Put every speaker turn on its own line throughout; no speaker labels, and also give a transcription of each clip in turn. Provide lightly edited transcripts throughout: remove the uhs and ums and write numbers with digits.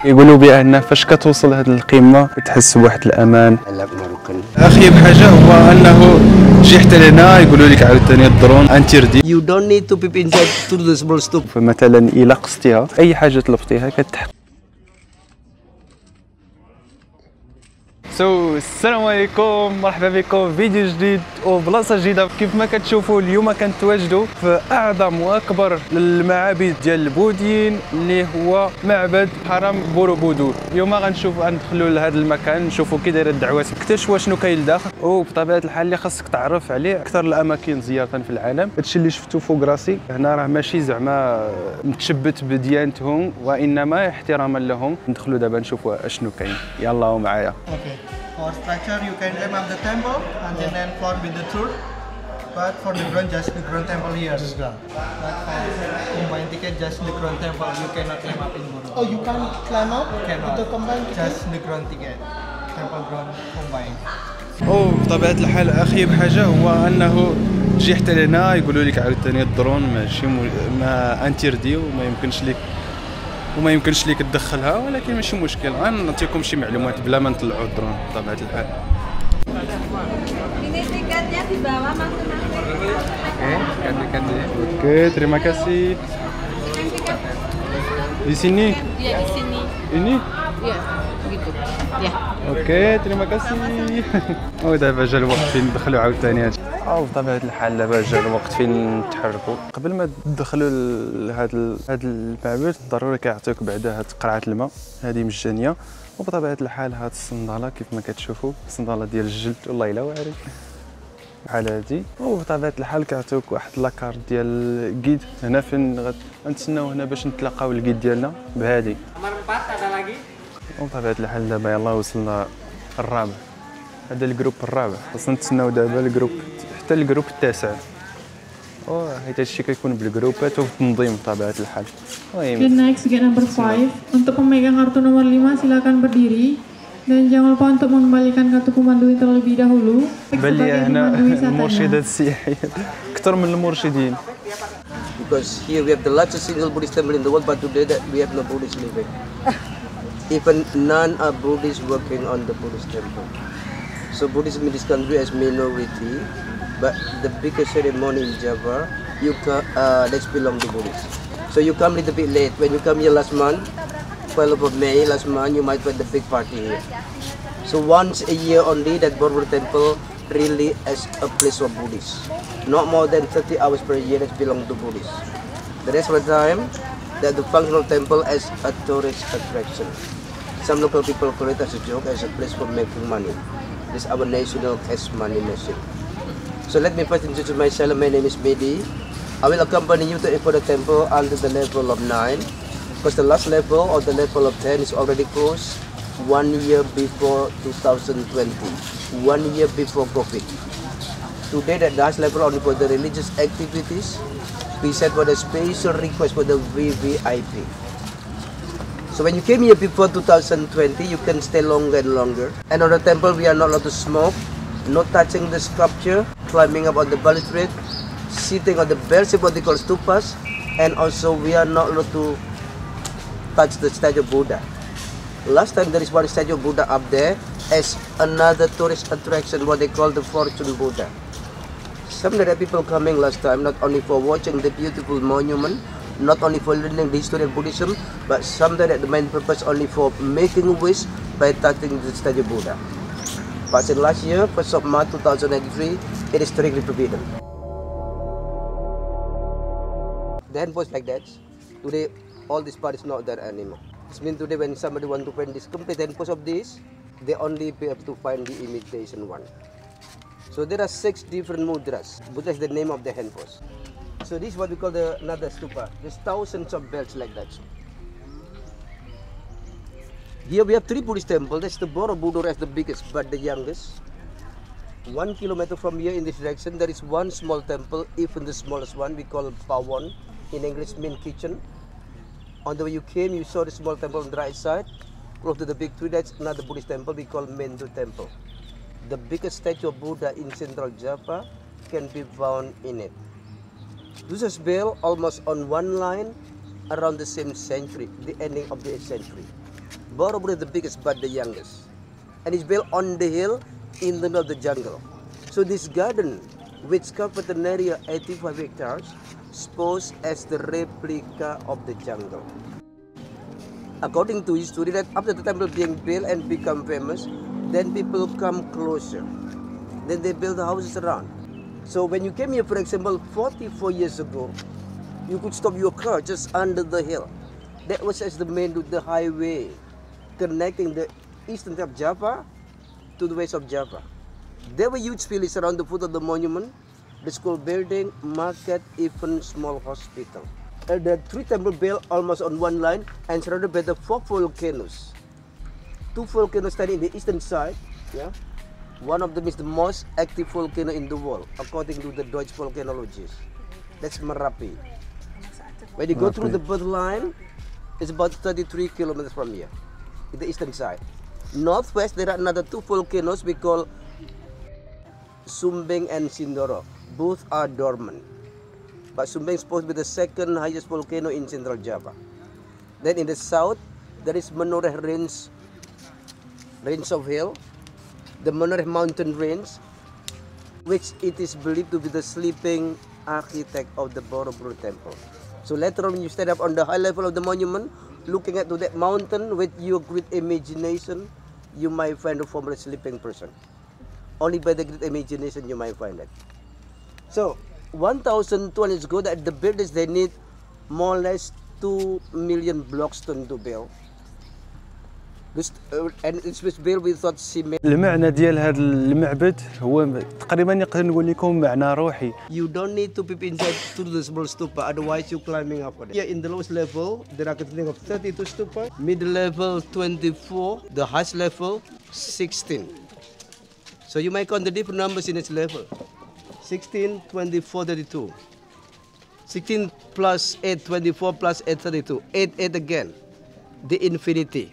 يقولوا بأن فاش كتوصل هذه القمة كتحس بواحد الأمان. أخيب حاجة هو أنه تجي حتى لهنا يقولوا لك عاوتاني الدرون انتردي.
You don't need to peep inside to the small stop.
فمثلا إلا قصتيها أي حاجة طلبتيها كتحق. السلام عليكم، مرحبا بكم في فيديو جديد وبلاصه جديده. كيف ما كتشوفوا اليوم كنتواجدوا في اعظم واكبر المعابد ديال البوذيين اللي هو معبد حرم بوروبودور. اليوم غندشوفوا غندخلوا لهذا المكان نشوفوا كي دايره الدعوات، نكتشفوا شنو كاين لداخل، وبطبيعه الحال اللي خاصك تعرف عليه اكثر الاماكن زياره في العالم. هادشي اللي شفتوا فوق راسي هنا راه ماشي زعما متشبت بديانتهم وانما احتراما لهم. ندخلوا دابا نشوفوا اشنو كاين، يلا معايا.
For structure, you can climb up the temple and then for with the tour. But for the ground, just the ground temple here. Just ground. But for combined ticket, just the ground temple. You cannot climb up in Buru.
Oh, you can't climb up?
Cannot.
The combined ticket?
Just the ground ticket. Temple ground combined.
بطبيعة الحال أخيب حاجة هو أنه تجي حتى لهنا يقولوا لك عاوتاني الدرون ماشي ما انتردي وما يمكنش ليك تدخلها، ولكن ماشي مشكل. غنعطيكم شي معلومات بلا ما نطلعوا الدرون بطبيعة الحال. Oke, terima kasih. Di sini?
Iya, di sini.
Ini?
Iya, gitu. Ya.
اوكي تريما كاسي. دابا جا الوقت فين ندخلوا عاوتاني بطبيعة الحال دابا جا الوقت فين نتحركوا. قبل ما تدخلوا لهذا المعبد ضروري كيعطيوك بعدا هاد قرعة الماء، هذه مجانية. وبطبيعة الحال هاد الصندالة كيف ما كتشوفوا صندالة ديال الجلد والله الا واعر بحال هادي. وبطبيعة الحال كيعطيوك واحد لاكارت ديال الكيد هنا فين غنتسناو هنا باش نتلاقاو الكيد ديالنا بهادي. وبطبيعة الحال دابا يلاه وصلنا الرابع، هذا الجروب الرابع، خاصنا نتسناو دابا الجروب حتى الجروب التاسع. حيت هادشي كيكون بالجروبات وبالتنظيم بطبيعة الحال.
Okay, next gate number 5. Untuk pemegang kartu nomor 5 silakan berdiri dan jangan lupa untuk mengembalikan kartu pemandu terlebih dahulu.
بلي هنا المرشدات السياحية أكثر من المرشدين.
Because here we have the largest single Buddhist temple in the world, but today that we have no Buddhists living. Even none are Buddhists working on the Buddhist temple. So Buddhism in this country is minority, but the biggest ceremony in Java, that's belong to Buddhists. So you come a little bit late. When you come here last month, 12th of May last month, you might find the big party here. So once a year only, that Borobudur temple really is a place for Buddhists. Not more than 30 hours per year that belong to Buddhists. The rest of the time, that the functional temple as a tourist attraction. Some local people call it as a joke, as a place for making money. This is our national cash money machine. So let me first introduce myself. My name is Mehdi. I will accompany you to for the temple under the level of 9, because the last level or the level of 10 is already closed 1 year before 2020, 1 year before COVID. Today that last level only for the religious activities. We set for the special request for the VVIP. So when you came here before 2020, you can stay longer and longer. And on the temple, we are not allowed to smoke, not touching the sculpture, climbing up on the balustrade, sitting on the bells, what they call stupas, and also we are not allowed to touch the statue of Buddha. Last time there is one statue of Buddha up there as another tourist attraction, what they call the Fortune Buddha. Some of the people coming last time not only for watching the beautiful monument, not only for learning the history of Buddhism, but sometimes the main purpose only for making a wish by touching the statue of Buddha. But since last year, 1st of March 2093, it is strictly forbidden. The handpost like that. Today, all this part is not there anymore. It means today when somebody want to find this complete handpost of this, they only be able to find the imitation one. So there are 6 different mudras. Buddha is the name of the handpost. So this is what we call another stupa. There's thousands of bells like that. Here we have 3 Buddhist temples. That's the Borobudur as the biggest, but the youngest. 1 kilometer from here in this direction, there is one small temple, even the smallest one, we call Pawon. In English mean kitchen. On the way you came, you saw the small temple on the right side. Close to the big tree, that's another Buddhist temple we call Mendu temple. The biggest statue of Buddha in central Java can be found in it. This is built almost on one line around the same century, the ending of the 8th century. Borobudur is the biggest but the youngest. And it's built on the hill in the middle of the jungle. So this garden, which covered an area 85 hectares, posed as the replica of the jungle. According to history, that after the temple being built and become famous, then people come closer. Then they build the houses around. So when you came here, for example, 44 years ago, you could stop your car just under the hill. That was as the main route, the highway connecting the eastern tip of Java to the west of Java. There were huge villages around the foot of the monument, the school building, market, even small hospital. The three temples built almost on one line and surrounded by the 4 volcanoes. 2 volcanoes standing in the eastern side. Yeah, one of them is the most active volcano in the world, according to the Dutch volcanologists. That's Merapi. When you go through the bird line, it's about 33 kilometers from here, in the eastern side. Northwest, there are another 2 volcanoes we call Sumbing and Sindoro. Both are dormant. But Sumbing is supposed to be the second highest volcano in central Java. Then in the south, there is Menoreh range of hill, the Menoreh mountain range, which it is believed to be the sleeping architect of the Borobudur temple. So later on, when you stand up on the high level of the monument, looking at to that mountain with your great imagination, you might find the former sleeping person. Only by the great imagination you might find it. So 1,200 years ago, that the builders, they need more or less 2 million blockstone to build. And it was built without cement.
المعنى ديال هذا المعبد هو تقريبا نقدر نقول لكم معنى روحي.
You don't need to peep inside to the small stupa, otherwise you're climbing up on it. Here in the lowest level, there are containing of 32 stupa, middle level 24, the highest level 16. So you might count the different numbers in each level. 16, 24, 32. 16 plus 8, 24 plus 8, 32. 8, 8 again. The infinity.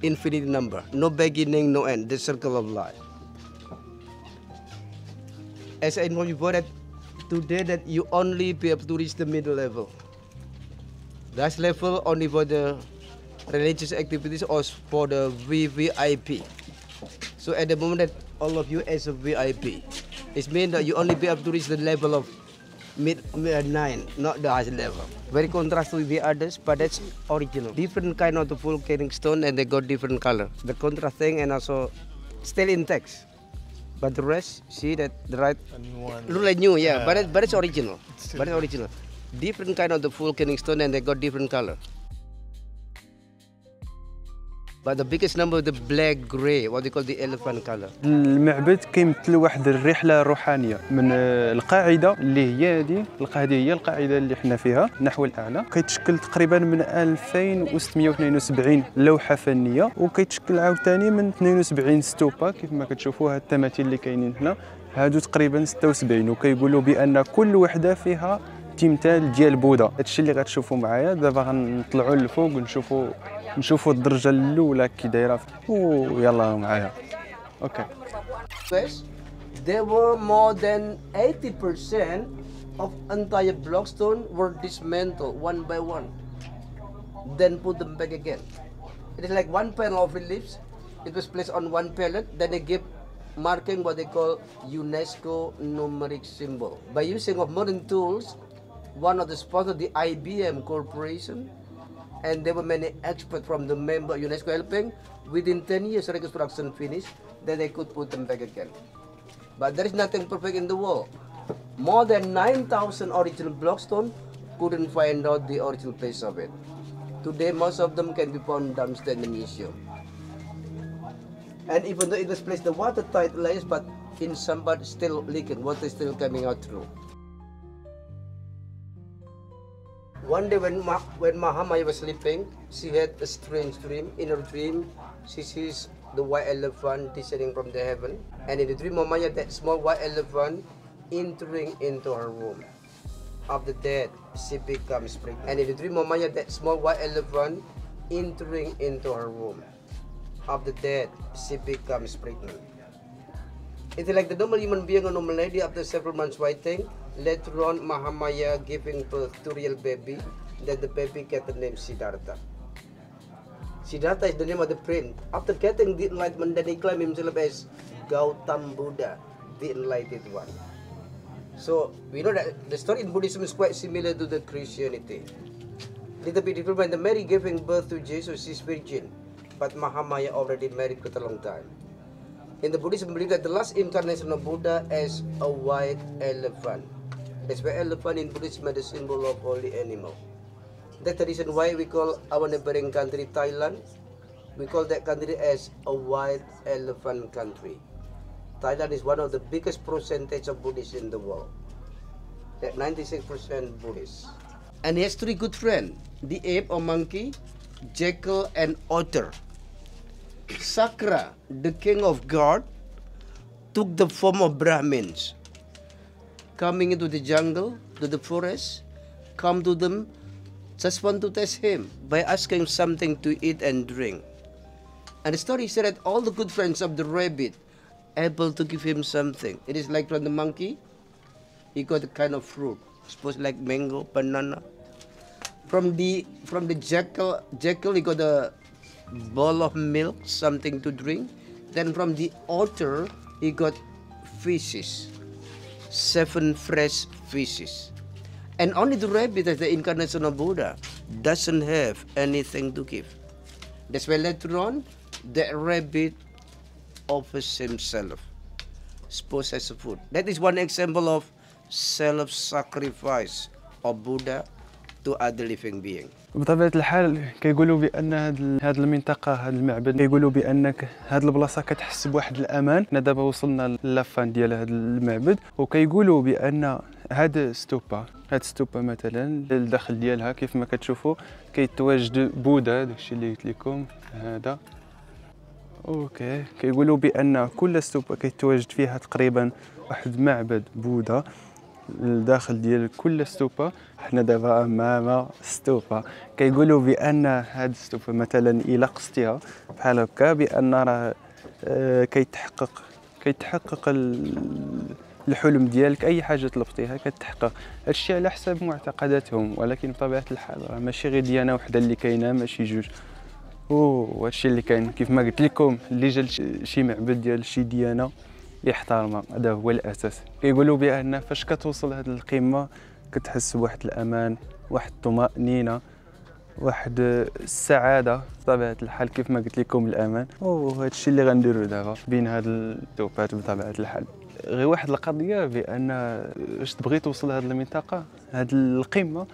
Infinite number. No beginning, no end. The circle of life. As I know before that today that you only be able to reach the middle level. That level only for the religious activities or for the VVIP. So at the moment that all of you as a VIP, it means that you only be able to reach the level of mid 9, not the highest level. Very contrast with the others, but that's original. Different kind of the volcanic stone and they got different color. The contrast thing and also still intact. But the rest, see that the right look like new, yeah. But it's original. But it's original. Different kind of the volcanic stone and they got different color. But the biggest number the black gray, what they call the elephant color.
المعبد كيمثل واحد الرحله روحانيه من القاعده اللي هي هذه هي القاعده اللي حنا فيها نحو الاعلى، كيتشكل تقريبا من 2672 لوحه فنيه، وكيتشكل عاوتاني من 72 ستوبا كيف ما كتشوفوا هاد التماثيل اللي كاينين هنا، هادو تقريبا 76، وكيقولوا بان كل وحده فيها تمثال ديال بوذا. هادشي اللي غتشوفوا معايا دابا غنطلعوا للفوق ونشوفوا الدرجه الاولى كي دايره، ويلا معايا. اوكي.
There were more than 80% of entire blockstone were dismantled one by one, then put them back again. It is like one panel of reliefs. It was placed on one pallet, then they give marking what they call UNESCO numeric symbol. By using of modern tools, one of the sponsors, the IBM Corporation, and there were many experts from the member UNESCO helping. Within 10 years reconstruction finished, then they could put them back again. But there is nothing perfect in the world. More than 9,000 original blockstone couldn't find out the original place of it. Today most of them can be found downstairs in the museum. And even though it was placed the watertight layers, but in some part still leaking, water is still coming out through. One day when Mahamaya was sleeping, she had a strange dream. In her dream, she sees the white elephant descending from the heaven. And in the dream of Maya, that small white elephant entering into her room. After that, she becomes pregnant. And in the dream of Maya, that small white elephant entering into her room. After that, she becomes pregnant. It's like the normal human being, a normal lady, after several months waiting, later on Mahamaya giving birth to real baby, then the baby get the name Siddhartha. Siddhartha is the name of the prince. After getting the enlightenment, then he claimed himself as Gautam Buddha, the enlightened one. So we know that the story in Buddhism is quite similar to the Christianity. Little bit different. When the Mary giving birth to Jesus, she's virgin, but Mahamaya already married quite a long time. In the Buddhism, believe that the last incarnation of Buddha is a white elephant. That's why elephant in Buddhism is the symbol of holy animal. That's the reason why we call our neighboring country Thailand. We call that country as a white elephant country. Thailand is one of the biggest percentage of Buddhists in the world. That 96% Buddhists. And he has three good friends, the ape or monkey, jackal and otter. Sakra, the king of God, took the form of Brahmins, coming into the jungle, to the forest, come to them, just want to test him by asking something to eat and drink. And the story said that all the good friends of the rabbit able to give him something. It is like from the monkey, he got a kind of fruit, suppose like mango, banana. From the jackal he got a bowl of milk, something to drink. Then from the otter he got fishes, 7 fresh fishes. And only the rabbit, as the incarnation of Buddha, doesn't have anything to give. That's why later on, the rabbit offers himself, suppose as a food. That is one example of self-sacrifice of Buddha to other living being.
بطبيعة الحال كيقولوا بأن هاد المنطقة، هاد المعبد، كيقولوا بأنك هاد البلاصة كتحس بواحد الأمان. حنا دابا وصلنا للافان ديال هاد المعبد، وكيقولوا بأن هاد ستوبا مثلا الداخل ديالها كيف ما كتشوفوا كيتواجد بوذا، داكشي اللي قلت لكم هذا. اوكي، كيقولوا بأن كل ستوبا كيتواجد فيها تقريبا واحد معبد بوذا الداخل ديال كل ستوبا. حنا دابا امام ستوبا، كيقولوا بان هاد الستوبا مثلا الى قصتيها بحال هكا بان راه كيتحقق الحلم ديالك، اي حاجه طلبتيها كتحقق. هادشي على حسب معتقداتهم، ولكن بطبيعه الحال راه ماشي غير ديانه وحده اللي كاينه، ماشي جوج. وهادشي اللي كاين كيف ما قلت لكم، اللي جا شي معبد ديال شي ديانه يحترمها، هذا هو الاساس. كيقولوا بان فاش كتوصل هاد القمه كتحس بواحد الامان، واحد الطمانينه، واحد السعاده بطبيعه الحال كيف ما قلت لكم الامان. وهذا الشيء اللي غنديرو دابا بين هاد التوبات بطبيعه الحال. غير واحد القضيه بان باش تبغي توصل لهاد المنطقه، هاد القمه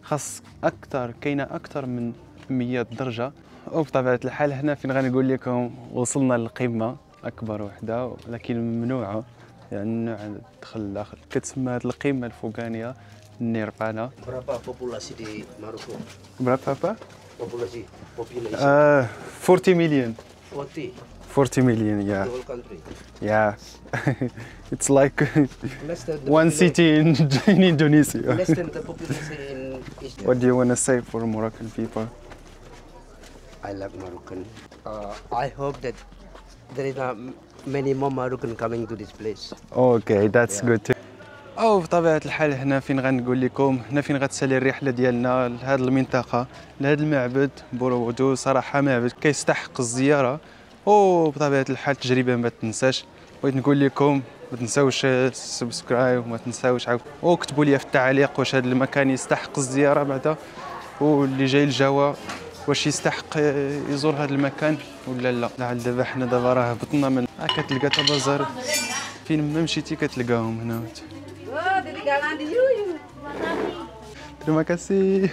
خاص اكثر، كاينه اكثر من 100 درجه. وبطبيعه الحال هنا فين غنقول لكم وصلنا للقمه اكبر وحده، ولكن ممنوعه يعني ممنوع الدخل لداخل. كتسمى هاد القمه الفوقانيه النيرفانا.
Berapa populasi di Maroko?
Berapa?
Populasi.
40 million.
40.
40 million, yeah.
The whole country.
Yeah. It's like
Less than the
one city in Indonesia.
Less than the population in Israel.
What do you want to say for Moroccan people?
I love Moroccan. I hope that there is many more Moroccan coming to this place.
Okay, that's good too. أو بطبيعة الحال هنا فين غنقول لكم، هنا فين غتسالي الرحلة ديالنا لهاد المنطقة، لهاد المعبد بوروودو. صراحة معبد كيستحق الزيارة، وبطبيعة الحال تجربة ما تنساش. بغيت نقول لكم ما تنساوش سبسكرايب، وما تنساوش وكتبوا لي في التعليق واش هاد المكان يستحق الزيارة بعدا، واللي جاي الجوا واش يستحق يزور هذا المكان ولا لا. لعل دابا حنا دابا راه هبطنا من كتلقى تا بازار فين ما مشيتي كتلقاهم هنا. Terima kasih.